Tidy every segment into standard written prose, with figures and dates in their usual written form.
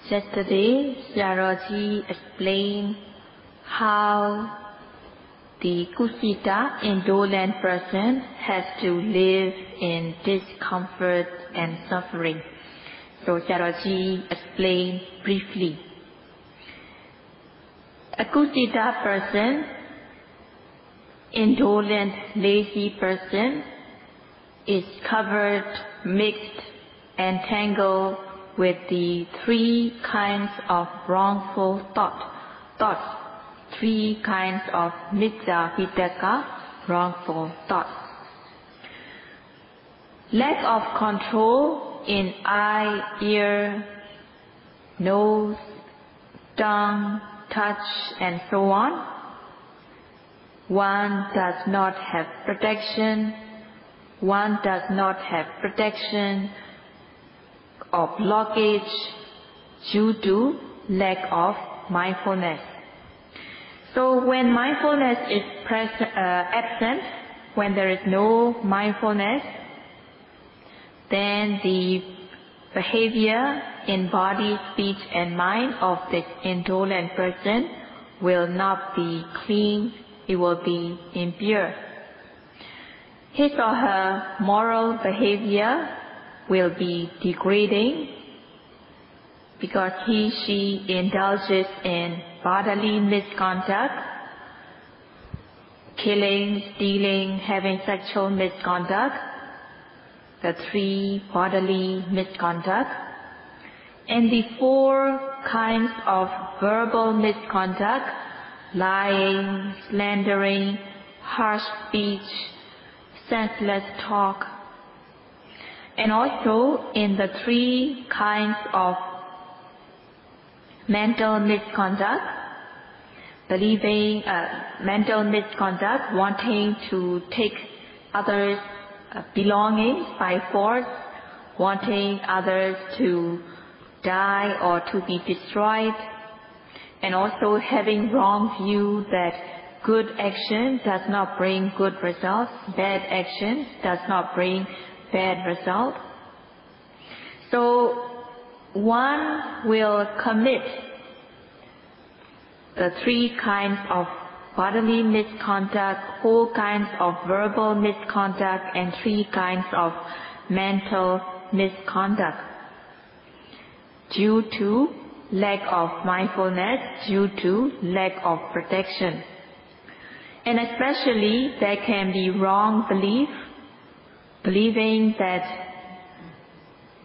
Yesterday, Sayadaw explained how the Kusita indolent person has to live in discomfort and suffering. So Sayadaw explained briefly. A Kusita person, indolent, lazy person, is covered, mixed, and tangled with the three kinds of wrongful thoughts, three kinds of mithya vitaka, wrongful thoughts. Lack of control in eye, ear, nose, tongue, touch, and so on. One does not have protection. One does not have protection or blockage due to lack of mindfulness. So when mindfulness is absent, when there is no mindfulness, then the behavior in body, speech, and mind of this indolent person will not be clean, it will be impure. His or her moral behavior will be degrading because she indulges in bodily misconduct, killing, stealing, having sexual misconduct, the three bodily misconduct, and the four kinds of verbal misconduct, lying, slandering, harsh speech, senseless talk, and also in the three kinds of mental misconduct, mental misconduct, wanting to take others' belongings by force, wanting others to die or to be destroyed, and also having wrong view that good action does not bring good results, bad action does not bring bad result. So one will commit the three kinds of bodily misconduct, four kinds of verbal misconduct, and three kinds of mental misconduct due to lack of mindfulness, due to lack of protection. And especially there can be wrong belief, believing that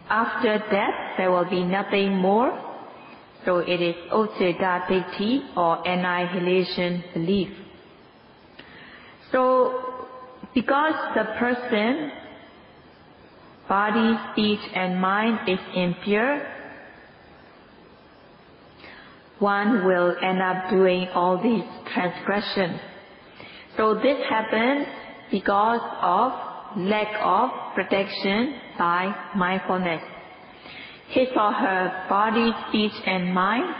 after death there will be nothing more. So it is Ucceda Ditti or annihilation belief. So because the person, body, speech and mind is impure, one will end up doing all these transgressions. So this happens because of lack of protection by mindfulness. His or her body, speech and mind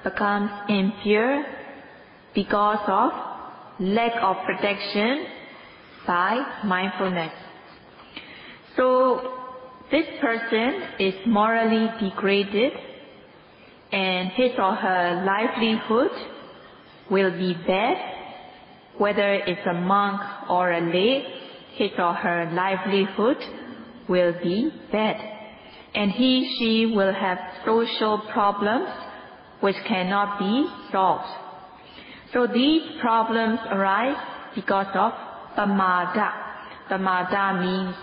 becomes impure because of lack of protection by mindfulness. So this person is morally degraded and his or her livelihood will be bad. Whether it's a monk or a lay, his or her livelihood will be bad. And she will have social problems which cannot be solved. So these problems arise because of Paṇḍitā. Paṇḍitā means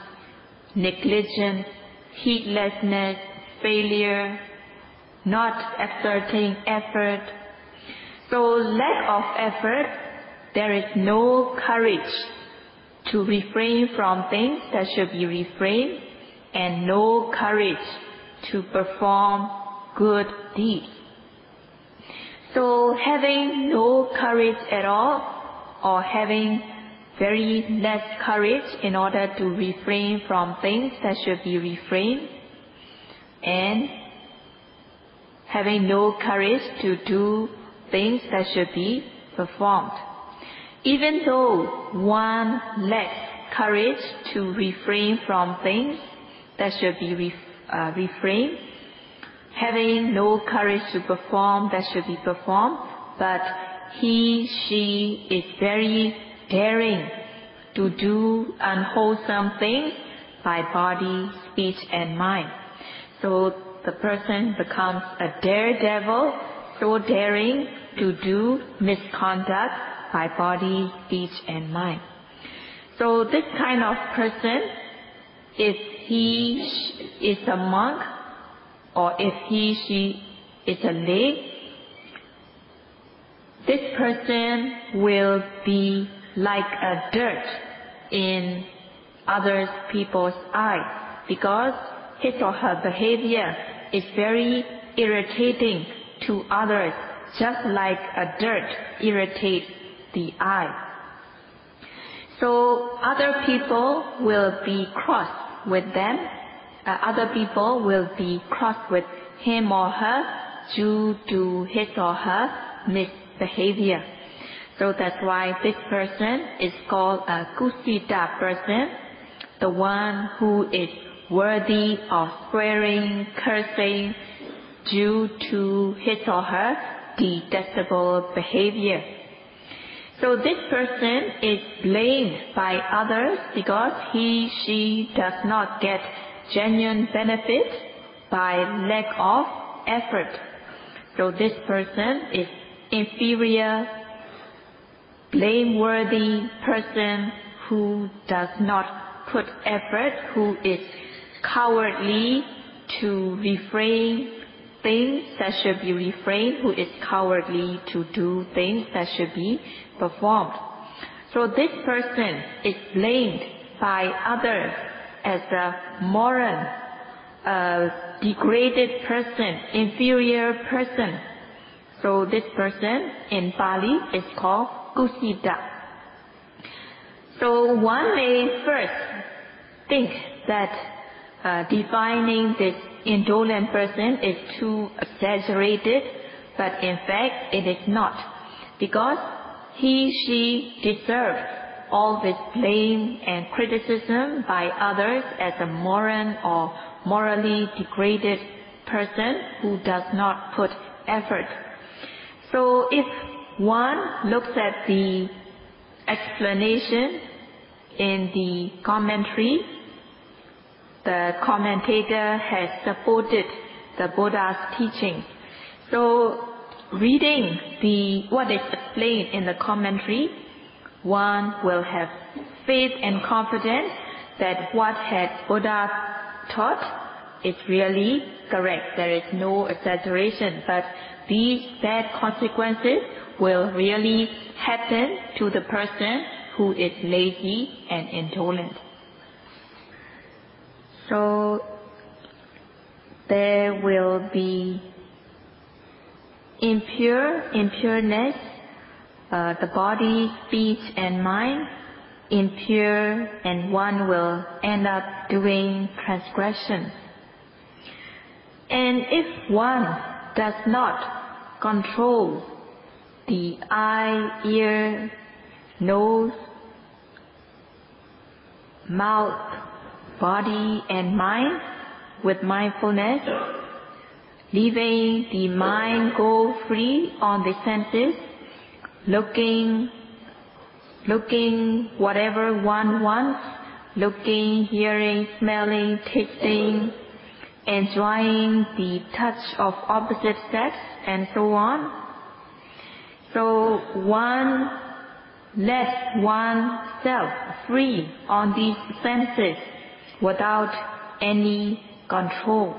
negligence, heedlessness, failure, not exerting effort. So lack of effort, there is no courage to refrain from things that should be refrained, and no courage to perform good deeds. So having no courage at all, or having very less courage in order to refrain from things that should be refrained, and having no courage to do things that should be performed. Even though one lacks courage to refrain from things that should be refrained, having no courage to perform that should be performed, but he, she is very daring to do unwholesome things by body, speech and mind. So the person becomes a daredevil, so daring to do misconduct by body, speech and mind. So this kind of person, if he is a monk or if he, she is a lay, this person will be like a dirt in other people's eyes because his or her behavior is very irritating to others, just like a dirt irritates the eye. So other people will be cross with them. Other people will be cross with him or her due to his or her misbehavior. So that's why this person is called a kusita person, the one who is worthy of swearing, cursing due to his or her detestable behavior. So this person is blamed by others because he, she does not get genuine benefit by lack of effort. So this person is inferior, blameworthy person who does not put effort, who is cowardly to refrain things that should be refrained, who is cowardly to do things that should be performed. So this person is blamed by others as a moron, a degraded person, inferior person. So this person in Pali is called kusita. So one may first think that defining this indolent person is too exaggerated, but in fact it is not, because he, she deserves all this blame and criticism by others as a moron or morally degraded person who does not put effort. So if one looks at the explanation in the commentary, the commentator has supported the Buddha's teaching. So reading what is explained in the commentary, one will have faith and confidence that what had Buddha taught is really correct. There is no exaggeration, but these bad consequences will really happen to the person who is lazy and indolent. So there will be impureness, the body, speech and mind, impure, and one will end up doing transgression. And if one does not control the eye, ear, nose, mouth, body and mind with mindfulness, leaving the mind go free on the senses, looking whatever one wants, looking, hearing, smelling, tasting, enjoying the touch of opposite sex and so on. So one lets oneself free on these senses without any control,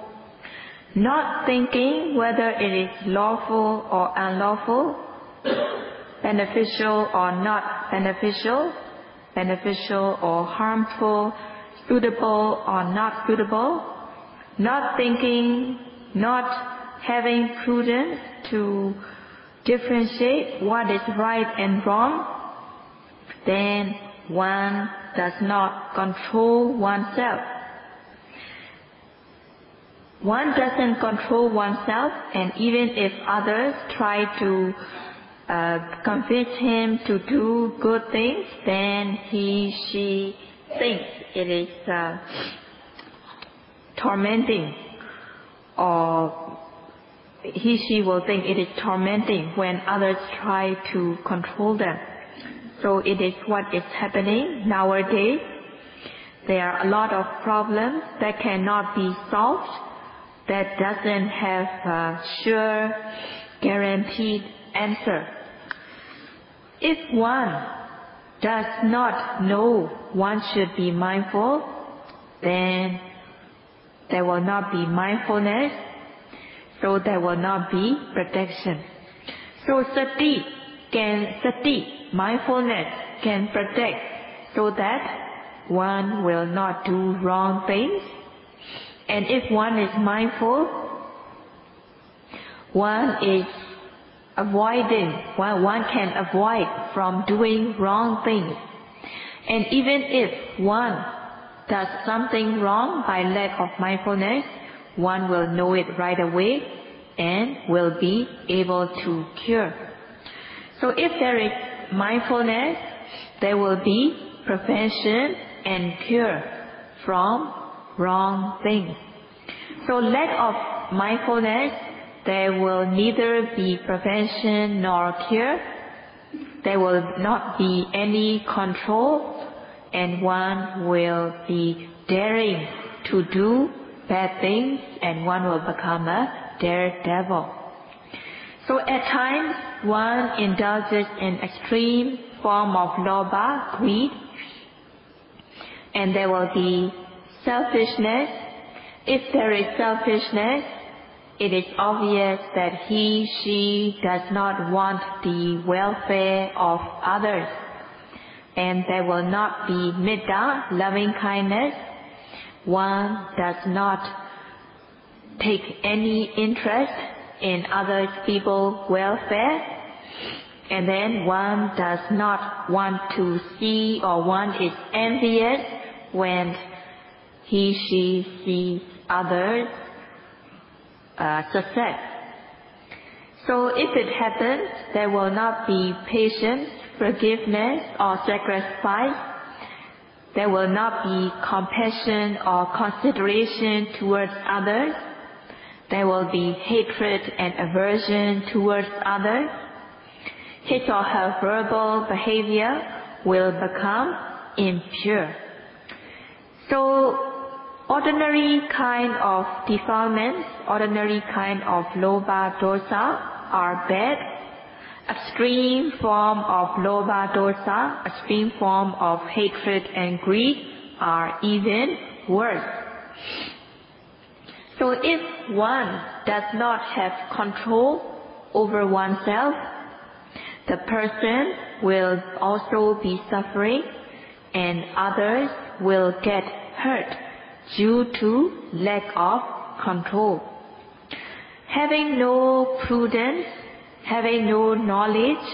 not thinking whether it is lawful or unlawful, beneficial or not beneficial, beneficial or harmful, suitable or not suitable, not thinking, not having prudence to differentiate what is right and wrong, then one does not control oneself. One doesn't control oneself, and even if others try to convince him to do good things, then he, she thinks it is tormenting or she will think it is tormenting when others try to control them. So it is what is happening nowadays. There are a lot of problems that cannot be solved, that doesn't have a sure, guaranteed answer. If one does not know one should be mindful, then there will not be mindfulness, so there will not be protection. So sati, mindfulness can protect so that one will not do wrong things. And if one is mindful, one is avoiding, one can avoid from doing wrong things. And even if one does something wrong by lack of mindfulness, one will know it right away and will be able to cure. So if there is mindfulness, there will be prevention and cure from wrong things. So lack of mindfulness, there will neither be prevention nor cure. There will not be any control, and one will be daring to do bad things, and one will become a daredevil. So at times, one indulges in extreme form of lobha, greed, and there will be selfishness. If there is selfishness, it is obvious that she does not want the welfare of others. And there will not be metta, loving kindness. One does not take any interest in other people's welfare. And then one does not want to see, or one is envious when she sees others' success. So if it happens, there will not be patience, forgiveness, or sacrifice. There will not be compassion or consideration towards others. There will be hatred and aversion towards others. His or her verbal behavior will become impure. So ordinary kind of defilements, ordinary kind of lobha dosa are bad. Extreme form of lobha dosa, extreme form of hatred and greed are even worse. So if one does not have control over oneself, the person will also be suffering, and others will get hurt due to lack of control. Having no prudence, having no knowledge,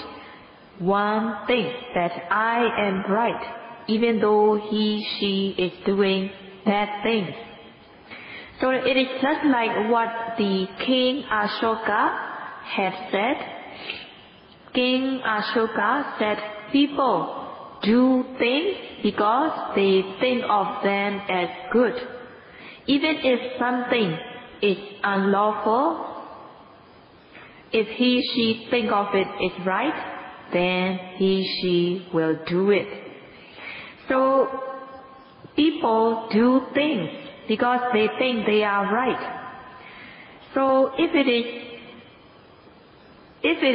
one thinks that I am right, even though she is doing bad things. So it is just like what the King Ashoka had said. King Ashoka said, people do things because they think of them as good. Even if something is unlawful, if she think of it is right, then she will do it. So people do things because they think they are right. So if it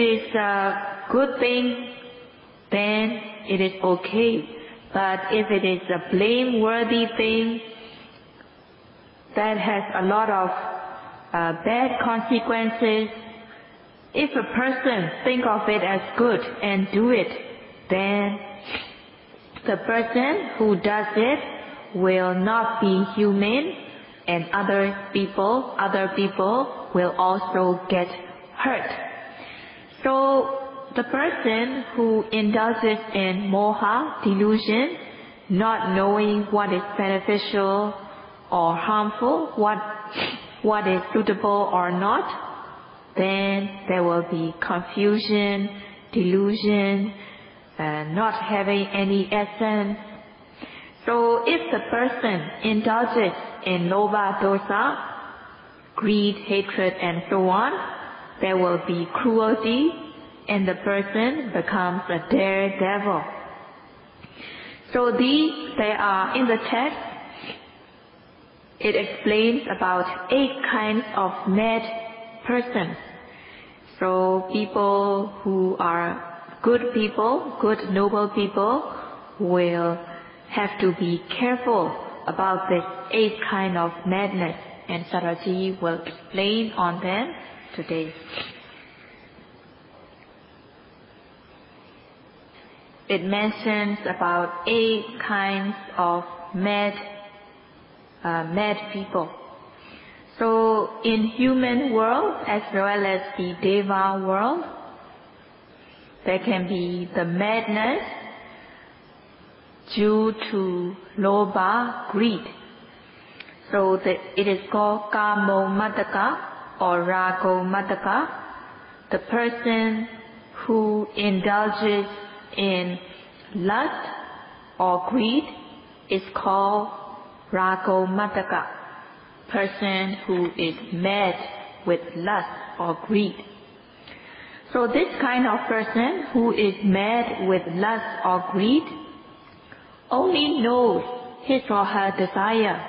is a good thing, then it is okay. But if it is a blameworthy thing that has a lot of bad consequences, if a person think of it as good and do it, then the person who does it will not be humane, and other people will also get hurt. So the person who indulges in moha, delusion, not knowing what is beneficial or harmful, what is suitable or not, then there will be confusion, delusion, not having any essence. So if the person indulges in lobha dosa, greed, hatred, and so on, there will be cruelty and the person becomes a daredevil. So they are in the text. It explains about 8 kinds of mad persons. So people who are good people, good noble people, will have to be careful about this 8 kind of madness, and Sayadaw will explain on them today. It mentions about 8 kinds of mad people. So in human world as well as the Deva world, there can be the madness due to lobha, greed. So it is called kamo mataka or rago mataka. The person who indulges in lust or greed is called rago mataka. Person who is mad with lust or greed. So this kind of person who is mad with lust or greed only knows his or her desire,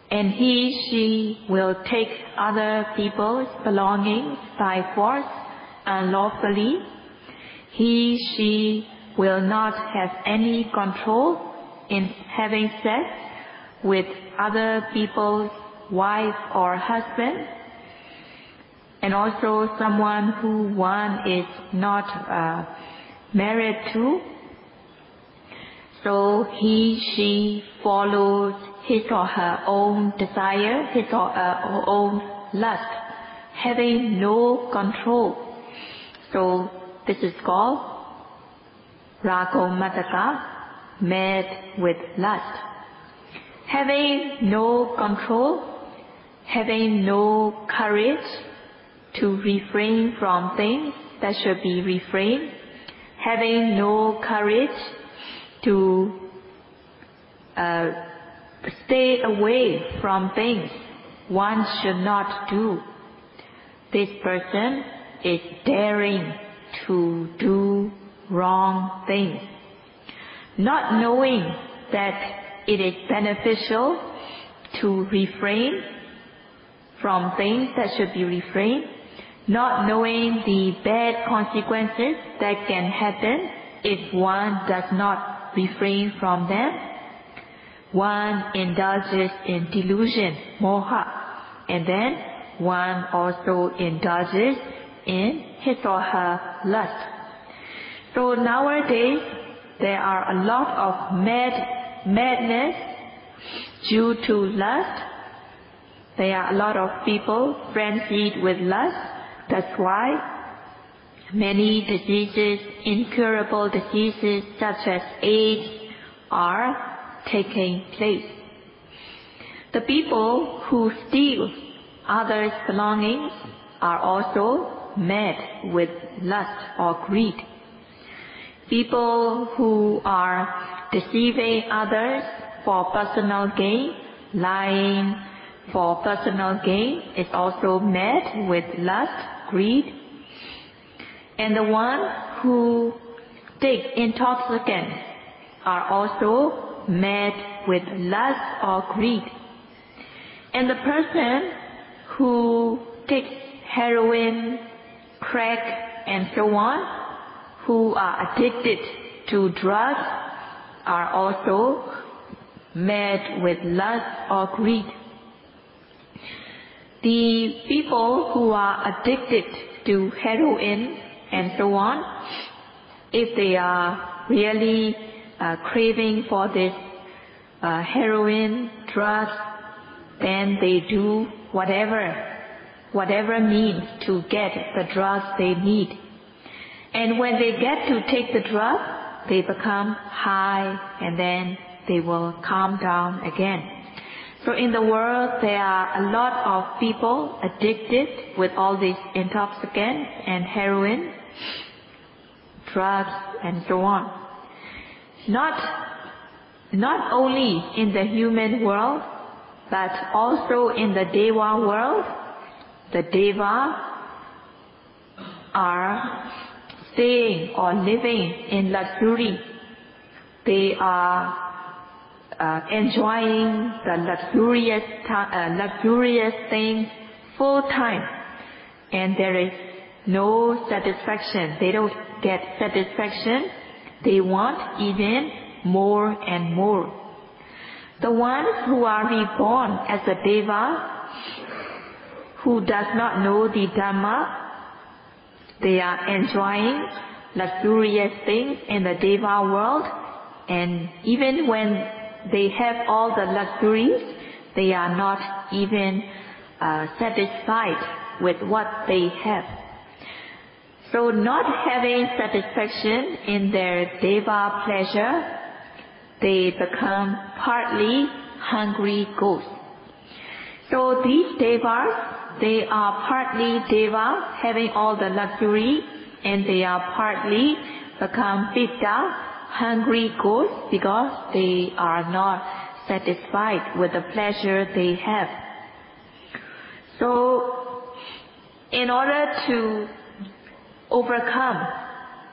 and she will take other people's belongings by force unlawfully. She will not have any control in having sex with other people's wife or husband, and also someone who one is not married to. So she follows his or her own desire, his or her own lust, having no control. So this is called rago mataka, mad with lust. Having no control, having no courage to refrain from things that should be refrained, having no courage to stay away from things one should not do. This person is daring to do wrong things, not knowing that it is beneficial to refrain from things that should be refrained, not knowing the bad consequences that can happen if one does not refrain from them. One indulges in delusion, moha, and then one also indulges in his or her lust. So nowadays there are a lot of madness due to lust. There are a lot of people frenzied with lust. That's why many diseases, incurable diseases such as AIDS, are taking place. The people who steal others' belongings are also mad with lust or greed. People who are deceiving others for personal gain, lying for personal gain, is also mad with lust, greed. And the one who take intoxicants are also mad with lust or greed. And the person who takes heroin, crack, and so on, who are addicted to drugs, are also mad with lust or greed. The people who are addicted to heroin and so on, if they are really craving for this heroin, drugs, then they do whatever means to get the drugs they need. And when they get to take the drug, they become high and then they will calm down again. So in the world there are a lot of people addicted with all these intoxicants and heroin, drugs and so on. Not only in the human world, but also in the Deva world, the Deva are staying or living in luxury. They are enjoying the luxurious things full time, and there is no satisfaction. They don't get satisfaction. They want even more and more. The ones who are reborn as a Deva, who does not know the Dhamma, they are enjoying luxurious things in the Deva world, and even when they have all the luxuries, they are not even satisfied with what they have. So not having satisfaction in their Deva pleasure, they become partly hungry ghosts. So these Devas, they are partly Deva, having all the luxury, and they are partly become Pitta, hungry ghosts, because they are not satisfied with the pleasure they have. So in order to overcome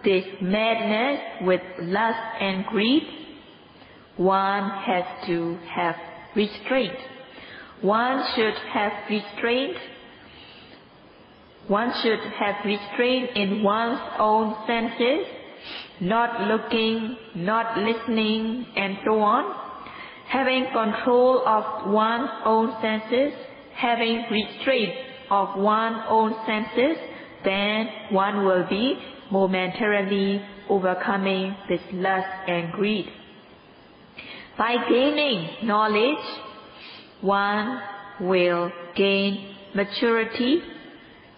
this madness with lust and greed, one has to have restraint. One should have restraint. One should have restraint in one's own senses, not looking, not listening, and so on. Having control of one's own senses, having restraint of one's own senses, then one will be momentarily overcoming this lust and greed. By gaining knowledge, one will gain maturity,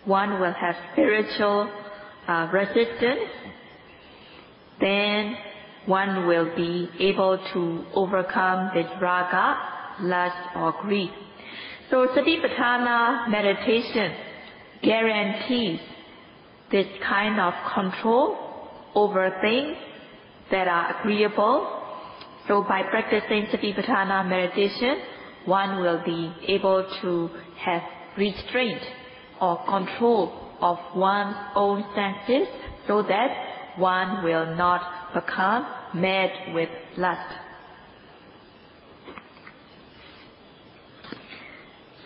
one will have spiritual resistance, then one will be able to overcome this raga, lust or greed. So Satipatthana meditation guarantees this kind of control over things that are agreeable. So by practicing Satipatthana meditation, one will be able to have restraint or control of one's own senses, so that one will not become mad with lust.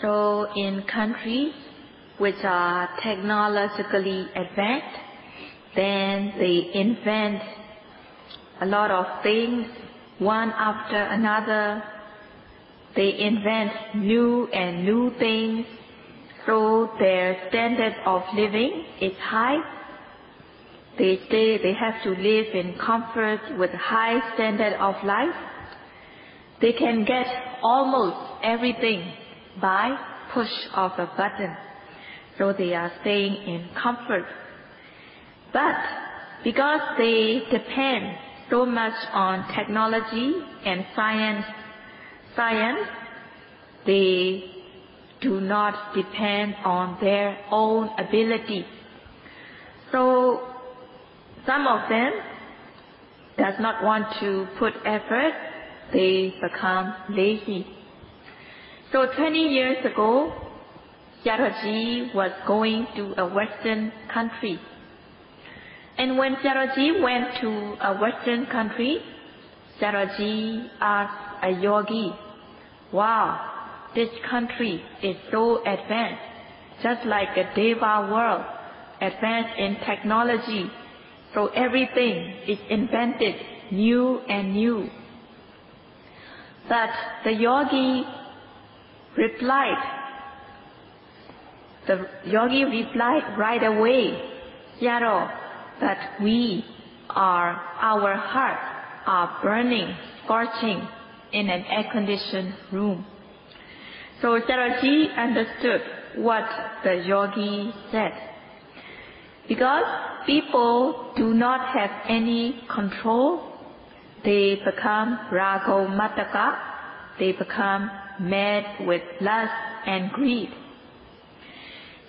So in countries which are technologically advanced, then they invent a lot of things, one after another. They invent new and new things, so their standard of living is high. They have to live in comfort with high standard of life. They can get almost everything by push of a button. So they are staying in comfort. But because they depend so much on technology and science, they do not depend on their own ability. So some of them does not want to put effort, they become lazy. So 20 years ago, Sayadaw was going to a Western country. And when Sayadaw went to a Western country, Sayadaw asked a yogi, "Wow, this country is so advanced, just like a Deva world, advanced in technology. So everything is invented new and new." But the yogi replied right away, "Sayadaw, that our hearts are burning, scorching in an air-conditioned room." So Sayadaw understood what the yogi said. Because people do not have any control, they become rago-mataka, they become mad with lust and greed.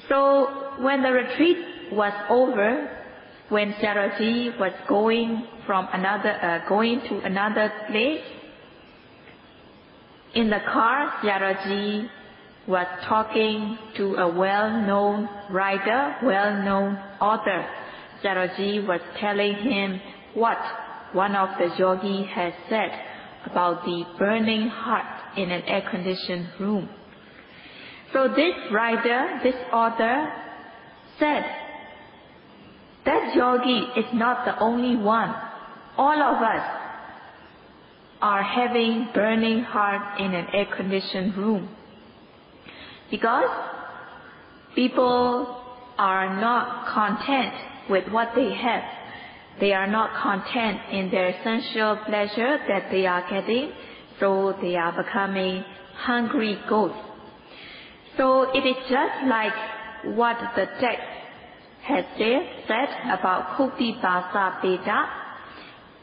So when the retreat was over, when Sayadaw was going to another place, in the car, Sayadaw was talking to a well-known writer, well-known author. Sayadaw was telling him what one of the yogis had said about the burning heart in an air-conditioned room. So this writer, this author, said, that yogi is not the only one. All of us are having burning heart in an air-conditioned room. Because people are not content with what they have. They are not content in their sensual pleasure that they are getting, so they are becoming hungry ghosts. So it is just like what the text has said about Paṇḍitā Sayadaw.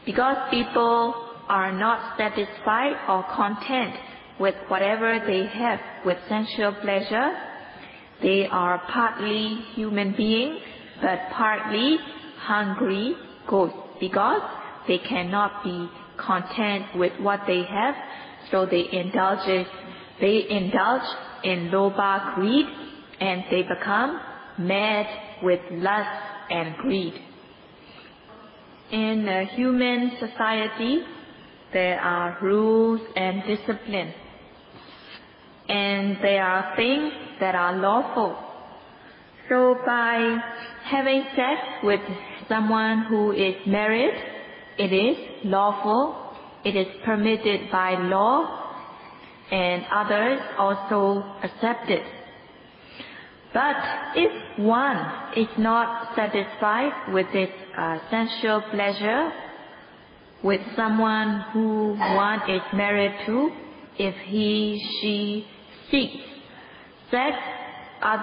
Because people are not satisfied or content with whatever they have with sensual pleasure, they are partly human beings, but partly hungry ghosts, because they cannot be content with what they have, so they indulge in lobha, greed, and they become mad with lust and greed. In a human society, there are rules and discipline, and there are things that are lawful. So by having sex with someone who is married, it is lawful, it is permitted by law, and others also accept it. But if one is not satisfied with its sensual pleasure with someone who one is married to, if she seeks sex at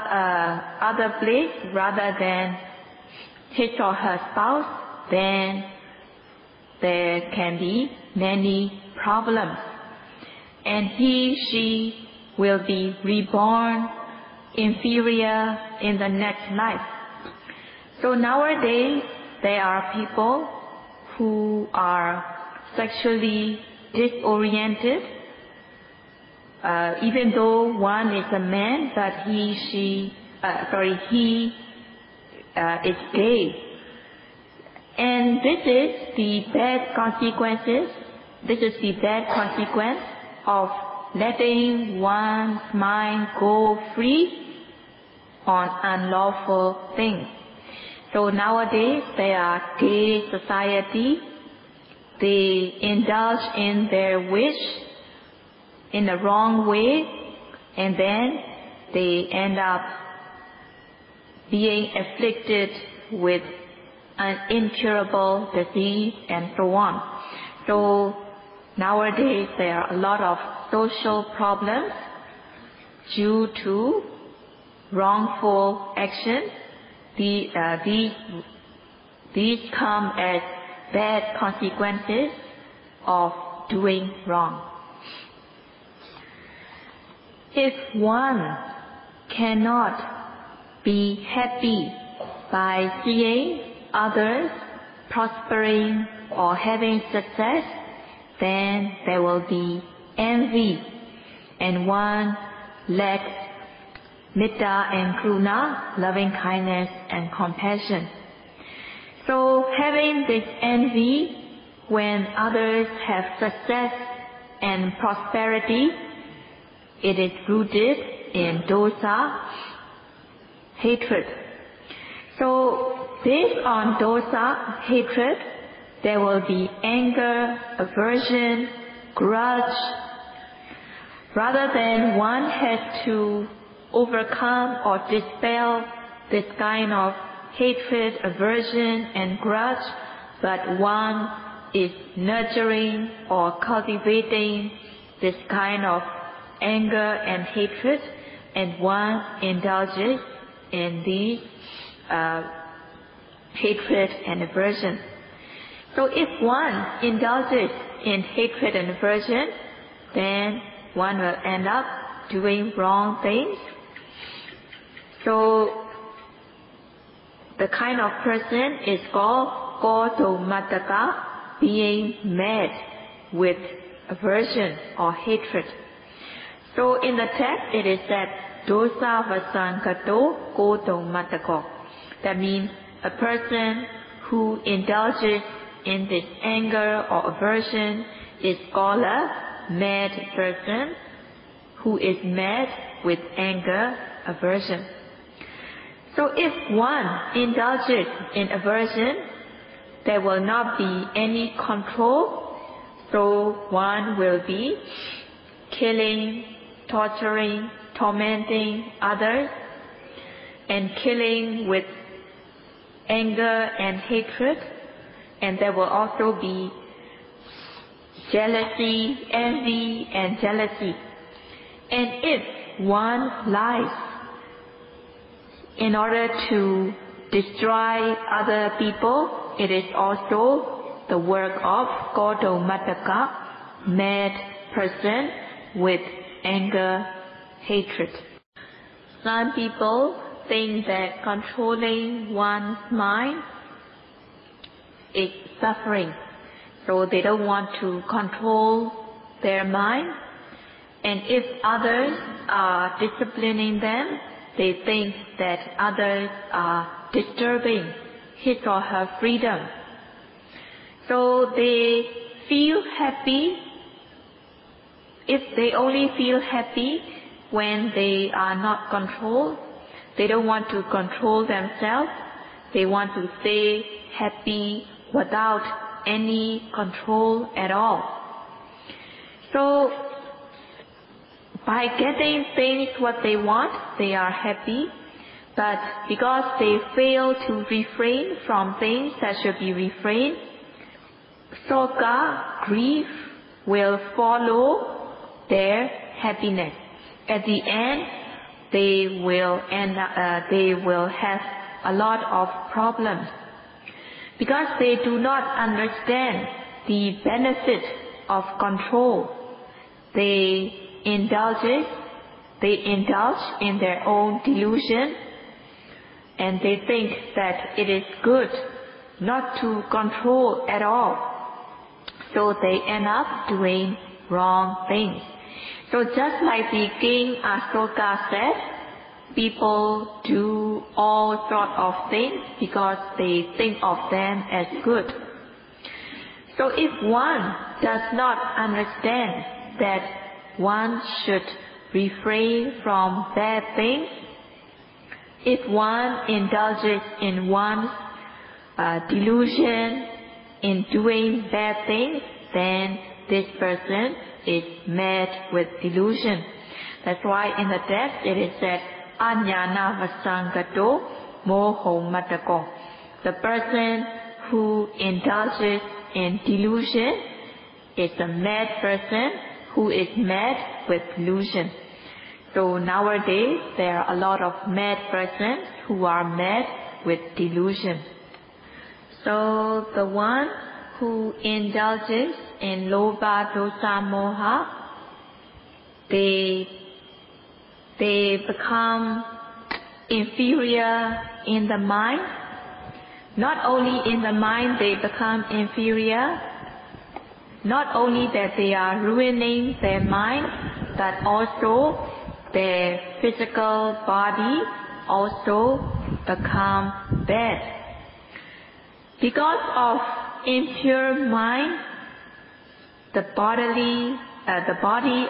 other place rather than his or her spouse, then there can be many problems. And she will be reborn inferior in the next life. So nowadays, there are people who are sexually disoriented, even though one is a man, but he is gay. And this is the bad consequences. This is the bad consequence of letting one's mind go free on unlawful things. So nowadays there are gay society. They indulge in their wish in the wrong way, and then they end up being afflicted with an incurable disease and so on. So nowadays there are a lot of social problems due to wrongful action. These come as bad consequences of doing wrong. If one cannot be happy by seeing others prospering or having success, then there will be envy, and one lacks Metta and Karuna, loving kindness and compassion. So having this envy when others have success and prosperity, it is rooted in dosa, hatred. So based on dosa, hatred, there will be anger, aversion, grudge. Rather than one has to overcome or dispel this kind of hatred, aversion and grudge, but one is nurturing or cultivating this kind of anger and hatred, and one indulges in these hatred and aversion. So if one indulges in hatred and aversion, then one will end up doing wrong things. So the kind of person is called Gotomataka, being mad with aversion or hatred. So in the text it is said, dosa vasangato koto matako. That means a person who indulges in this anger or aversion is called a mad person who is mad with anger, aversion. So if one indulges in aversion, there will not be any control, so one will be killing, torturing, tormenting others, and killing with anger and hatred, and there will also be jealousy, envy and jealousy. And if one lies in order to destroy other people, it is also the work of Koto Mataka, mad person with anger, hatred. Some people think that controlling one's mind is suffering, so they don't want to control their mind. And if others are disciplining them, they think that others are disturbing his or her freedom. So they feel happy. If they only feel happy when they are not controlled, they don't want to control themselves. They want to stay happy without any control at all. So by getting things what they want, they are happy. But because they fail to refrain from things that should be refrained, soka, grief, will follow their happiness. At the end, they will have a lot of problems because they do not understand the benefit of control. They indulge in their own delusion, and they think that it is good not to control at all. So they end up doing wrong things. So just like the King Asoka said, people do all sorts of things because they think of them as good. So if one does not understand that one should refrain from bad things, if one indulges in one's delusion in doing bad things, then this person is mad with delusion. That's why in the text it is said, Anyana vasangato moho matako. The person who indulges in delusion is a mad person who is mad with delusion. So nowadays there are a lot of mad persons who are mad with delusion. So the one who indulges in loba, dosa, moha, they become inferior in the mind. Not only in the mind they become inferior, not only that they are ruining their mind, but also their physical body also become bad. Because of impure mind, the body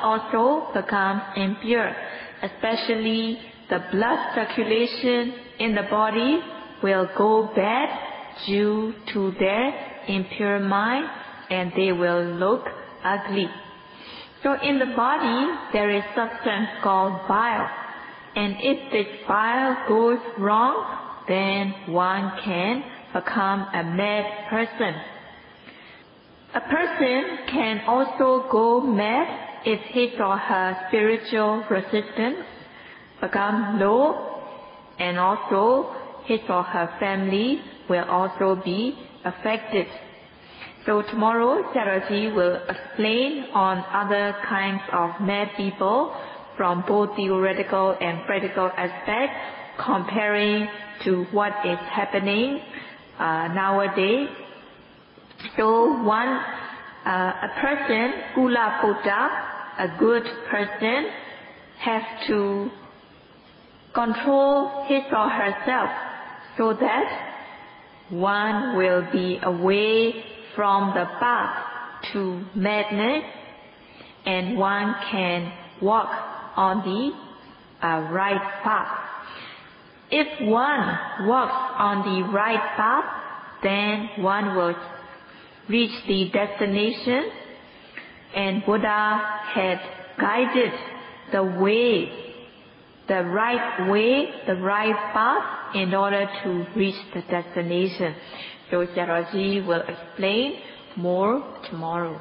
also becomes impure. Especially the blood circulation in the body will go bad due to their impure mind, and they will look ugly. So in the body there is substance called bile, and if this bile goes wrong, then one can become a mad person. A person can also go mad if his or her spiritual resistance become low, and also his or her family will also be affected. So tomorrow Sarati will explain on other kinds of mad people from both theoretical and practical aspects, comparing to what is happening nowadays. So a person, Kula Putta, a good person, have to control his or herself so that one will be away from the path to madness and one can walk on the right path. If one walks on the right path, then one will reach the destination, and Buddha had guided the way, the right path in order to reach the destination. So Sayadaw will explain more tomorrow.